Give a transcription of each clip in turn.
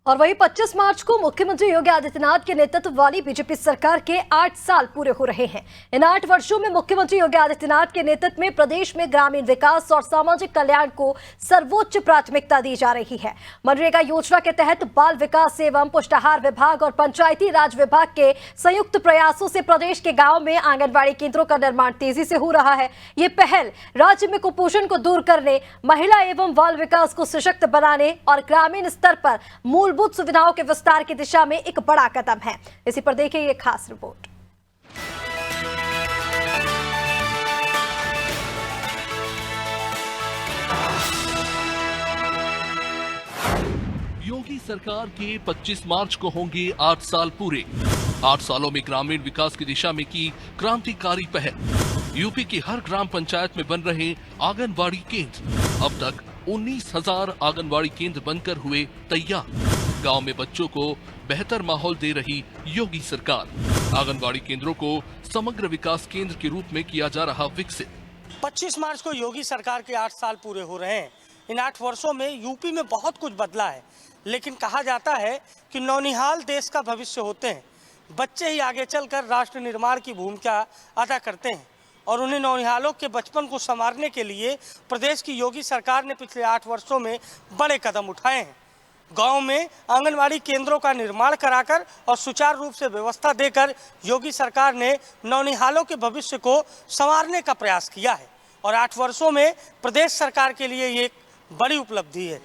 और वहीं 25 मार्च को मुख्यमंत्री योगी आदित्यनाथ के नेतृत्व वाली बीजेपी सरकार के 8 साल पूरे हो रहे हैं। इन 8 वर्षों में मुख्यमंत्री योगी आदित्यनाथ के नेतृत्व में प्रदेश में ग्रामीण विकास और सामाजिक कल्याण को सर्वोच्च प्राथमिकता दी जा रही है। मनरेगा योजना के तहत बाल विकास एवं पुष्टाहार विभाग और पंचायती राज विभाग के संयुक्त प्रयासों से प्रदेश के गाँव में आंगनबाड़ी केंद्रों का निर्माण तेजी से हो रहा है। ये पहल राज्य में कुपोषण को दूर करने, महिला एवं बाल विकास को सशक्त बनाने और ग्रामीण स्तर पर मूलभूत सुविधाओं के विस्तार की दिशा में एक बड़ा कदम है। इसी पर देखिए ये खास रिपोर्ट। योगी सरकार के 25 मार्च को होंगे 8 साल पूरे। 8 सालों में ग्रामीण विकास की दिशा में की क्रांतिकारी पहल। यूपी की हर ग्राम पंचायत में बन रहे आंगनबाड़ी केंद्र। अब तक 19,000 आंगनबाड़ी केंद्र बनकर हुए तैयार। गांव में बच्चों को बेहतर माहौल दे रही योगी सरकार। आंगनबाड़ी केंद्रों को समग्र विकास केंद्र के रूप में किया जा रहा विकसित। 25 मार्च को योगी सरकार के 8 साल पूरे हो रहे हैं। इन 8 वर्षों में यूपी में बहुत कुछ बदला है, लेकिन कहा जाता है कि नौनिहाल देश का भविष्य होते हैं। बच्चे ही आगे चलकर राष्ट्र निर्माण की भूमिका अदा करते हैं और उन्हें नौनिहालों के बचपन को संवारने के लिए प्रदेश की योगी सरकार ने पिछले 8 वर्षों में बड़े कदम उठाए हैं। गांव में आंगनबाड़ी केंद्रों का निर्माण कराकर और सुचारू रूप से व्यवस्था देकर योगी सरकार ने नौनिहालों के भविष्य को संवारने का प्रयास किया है और 8 वर्षों में प्रदेश सरकार के लिए ये एक बड़ी उपलब्धि है।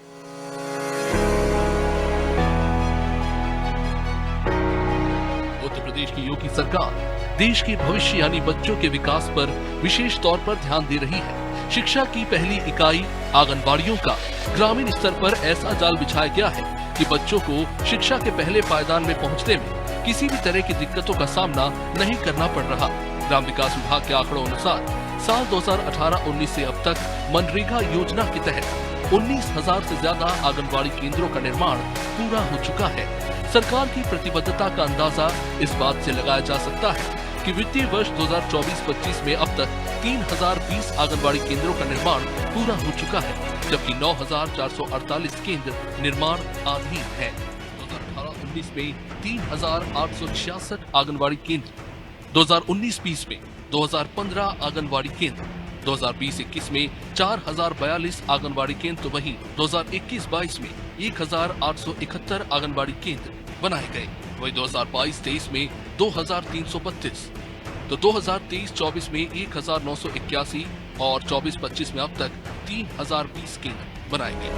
उत्तर प्रदेश की योगी सरकार देश के भविष्य यानी बच्चों के विकास पर विशेष तौर पर ध्यान दे रही है। शिक्षा की पहली इकाई आंगनबाड़ियों का ग्रामीण स्तर पर ऐसा जाल बिछाया गया है कि बच्चों को शिक्षा के पहले पायदान में पहुंचने में किसी भी तरह की दिक्कतों का सामना नहीं करना पड़ रहा। ग्राम विकास विभाग के आंकड़ों अनुसार साल 2018-19 से अब तक मनरेगा योजना के तहत 19,000 से ज्यादा आंगनबाड़ी केंद्रों का निर्माण पूरा हो चुका है। सरकार की प्रतिबद्धता का अंदाजा इस बात से लगाया जा सकता है कि वित्तीय वर्ष 2024-25 में अब तक 3,020 आंगनबाड़ी केंद्रों का निर्माण पूरा हो चुका है, जबकि 9,448 केंद्र निर्माणाधीन है। 2018-19 में 3,866 आंगनबाड़ी केंद्र, 2019-20 में 2,015 आंगनबाड़ी केंद्र, 2020-21 में 4,042 आंगनबाड़ी केंद्र, तो वहीं 2021-22 में 1,871 आंगनबाड़ी केंद्र बनाए गए। वही 2022-23 में 2,332, तो 2023-24 में 1,981 और 24-25 में अब तक 3,020 केंद्र बनाए गए।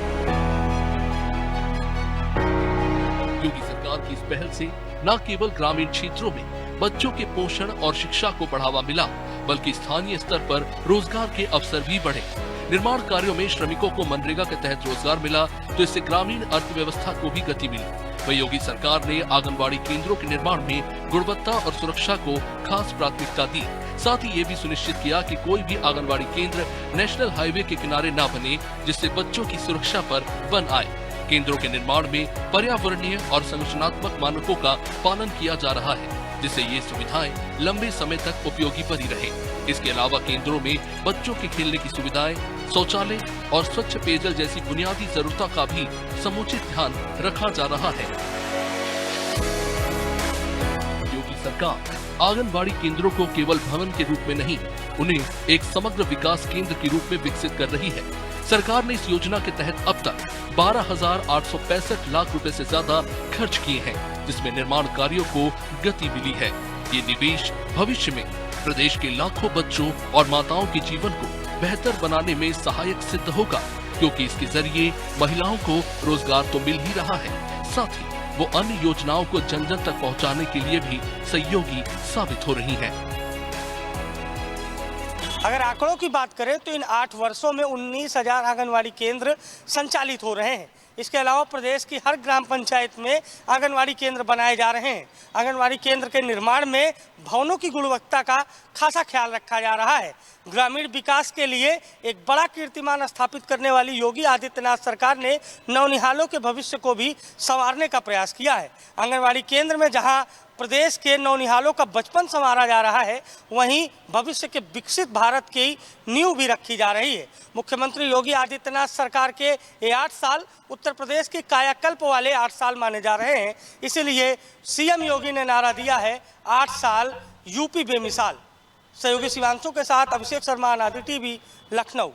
योगी सरकार की इस पहल से न केवल ग्रामीण क्षेत्रों में बच्चों के पोषण और शिक्षा को बढ़ावा मिला, बल्कि स्थानीय स्तर पर रोजगार के अवसर भी बढ़े। निर्माण कार्यों में श्रमिकों को मनरेगा के तहत रोजगार मिला, तो इससे ग्रामीण अर्थव्यवस्था को भी गति मिली। वही योगी सरकार ने आंगनबाड़ी केंद्रों के निर्माण में गुणवत्ता और सुरक्षा को खास प्राथमिकता दी। साथ ही ये भी सुनिश्चित किया कि कोई भी आंगनबाड़ी केंद्र नेशनल हाईवे के किनारे न बने, जिससे बच्चों की सुरक्षा पर बन आए। केंद्रों के निर्माण में पर्यावरणीय और संरचनात्मक मानकों का पालन किया जा रहा है, जिससे ये सुविधाएं लंबे समय तक उपयोगी बनी रहे। इसके अलावा केंद्रों में बच्चों के खेलने की सुविधाएं, शौचालय और स्वच्छ पेयजल जैसी बुनियादी जरूरतों का भी समुचित ध्यान रखा जा रहा है। योगी सरकार आंगनबाड़ी केंद्रों को केवल भवन के रूप में नहीं, उन्हें एक समग्र विकास केंद्र के रूप में विकसित कर रही है। सरकार ने इस योजना के तहत अब तक 12,865 लाख रुपए से ज्यादा खर्च किए हैं, जिसमें निर्माण कार्यों को गति मिली है। ये निवेश भविष्य में प्रदेश के लाखों बच्चों और माताओं के जीवन को बेहतर बनाने में सहायक सिद्ध होगा, क्योंकि इसके जरिए महिलाओं को रोजगार तो मिल ही रहा है, साथ ही वो अन्य योजनाओं को जन जन तक पहुंचाने के लिए भी सहयोगी साबित हो रही हैं। अगर आंकड़ों की बात करें तो इन 8 वर्षों में 19,000 आंगनबाड़ी केंद्र संचालित हो रहे हैं। इसके अलावा प्रदेश की हर ग्राम पंचायत में आंगनबाड़ी केंद्र बनाए जा रहे हैं। आंगनबाड़ी केंद्र के निर्माण में भवनों की गुणवत्ता का खासा ख्याल रखा जा रहा है। ग्रामीण विकास के लिए एक बड़ा कीर्तिमान स्थापित करने वाली योगी आदित्यनाथ सरकार ने नौनिहालों के भविष्य को भी संवारने का प्रयास किया है। आंगनबाड़ी केंद्र में जहां प्रदेश के नौनिहालों का बचपन संवारा जा रहा है, वहीं भविष्य के विकसित भारत की नींव भी रखी जा रही है। मुख्यमंत्री योगी आदित्यनाथ सरकार के ये 8 साल उत्तर प्रदेश के कायाकल्प वाले 8 साल माने जा रहे हैं। इसीलिए सीएम योगी ने नारा दिया है 8 साल यूपी बेमिसाल। सहयोगी शिवांशु के साथ अभिषेक शर्मा, अनादि टीवी, लखनऊ।